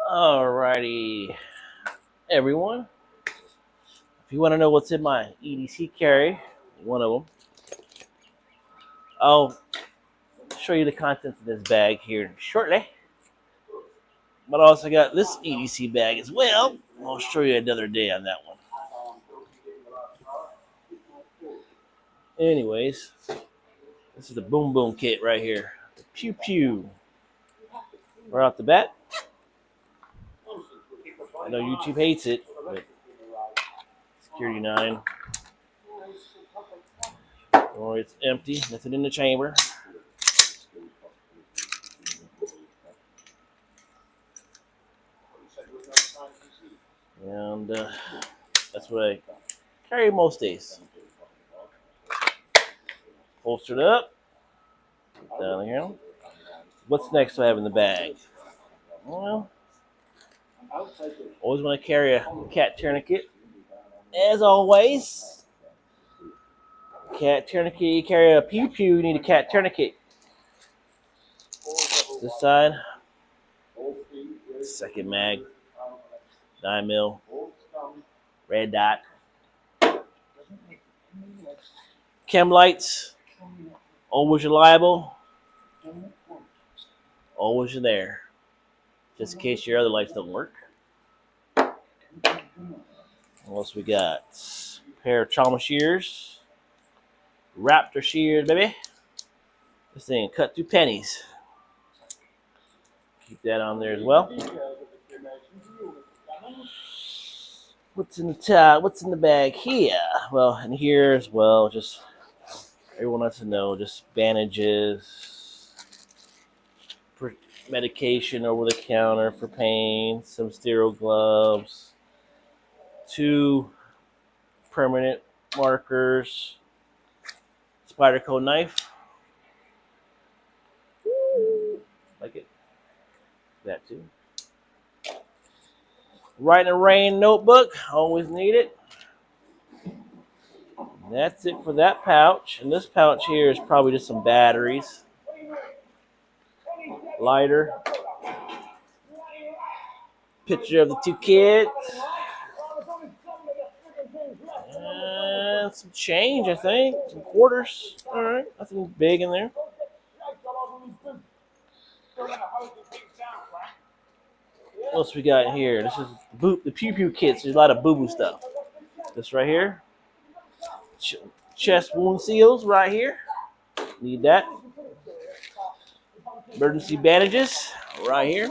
Alrighty, everyone. If you want to know what's in my EDC carry, one of them, I'll show you the contents of this bag here shortly. But I also got this EDC bag as well. I'll show you another day on that one. Anyways, this is the Boom Boom kit right here. The Pew Pew. Right off the bat. I know YouTube hates it, but Security 9. Or it's empty. Nothing in the chamber. And that's what I carry most days. Holstered up. Down here. What's next do I have in the bag? Well, always want to carry a cat tourniquet. As always, cat tourniquet. You carry a Pew Pew, you need a cat tourniquet. This side, second mag, 9mm, red dot. Chem lights, always reliable, always there, just in case your other lights don't work. What else we got? A pair of trauma shears, Raptor shears, baby. This thing cut through pennies. Keep that on there as well. What's in the top? What's in the bag here? Well, in here as well, just everyone wants to know, just bandages, medication over the counter for pain, some sterile gloves, 2 permanent markers, Spyderco knife. Like it. That too. Write in the Rain notebook. Always need it. That's it for that pouch. And this pouch here is probably just some batteries. Lighter. Picture of the 2 kids. And some change, I think. Some quarters. All right. Nothing big in there. What else we got here? This is the Pew Pew kits. There's a lot of boo-boo stuff. This right here. Chest wound seals right here. Need that. Emergency bandages right here.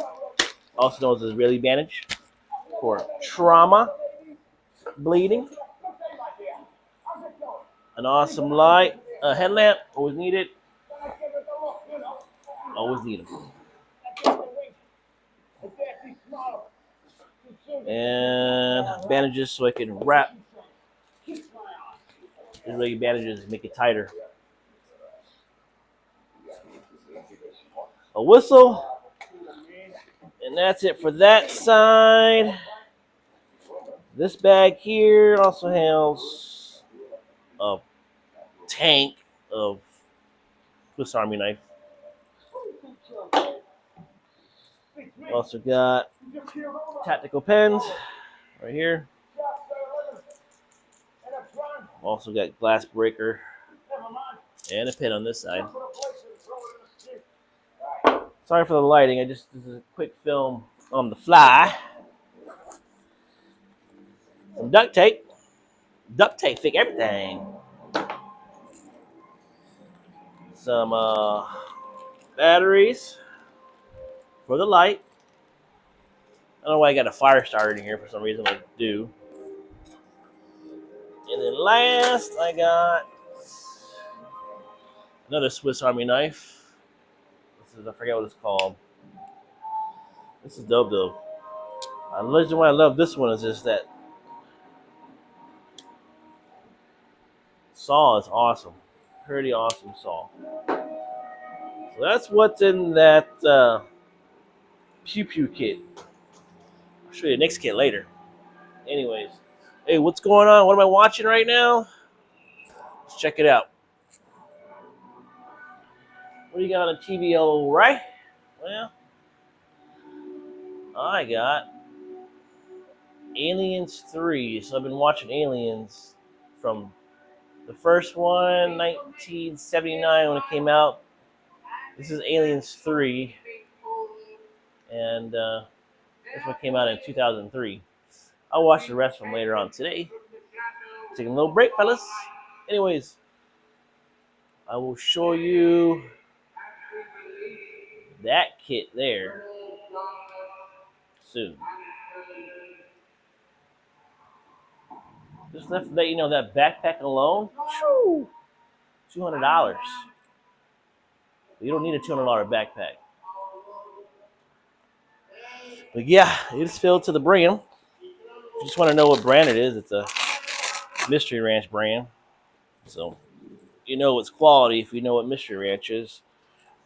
Also known as an Israeli bandage for trauma, bleeding. An awesome light. A headlamp. Always need it. Always need them. And bandages so I can wrap Israeli bandages and make it tighter. A whistle. And that's it for that side. This bag here also has a tank of Swiss Army knife. Also got tactical pens right here. Also got glass breaker and a pen on this side. Sorry for the lighting. This is a quick film on the fly. Some duct tape. Duct tape fix everything. Some batteries for the light. I don't know why I got a fire starter in here for some reason. I do. And then last, I got another Swiss Army knife. I forget what it's called. This is dope though. The reason why I love this one is just that saw is awesome. Pretty awesome saw. So that's what's in that Pew Pew kit. I'll show you the next kit later. Anyways, hey, what's going on? What am I watching right now? Let's check it out. What do you got on the TV, all right? Well, I got Aliens 3. So I've been watching Aliens from the first one, 1979 when it came out. This is Aliens 3. And this one came out in 2003. I'll watch the rest of them later on today. Taking a little break, fellas. Anyways, I will show you that kit there soon. Just left to let you know that backpack alone, $200. You don't need a $200 backpack. But yeah, it is filled to the brim. If you just want to know what brand it is, it's a Mystery Ranch brand. So you know it's quality if you know what Mystery Ranch is.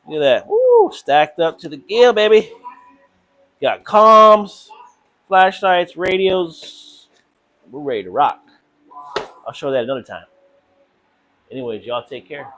Look at that. Woo! Stacked up to the gill, baby. Got comms, flashlights, radios. We're ready to rock. I'll show that another time. Anyways, y'all take care.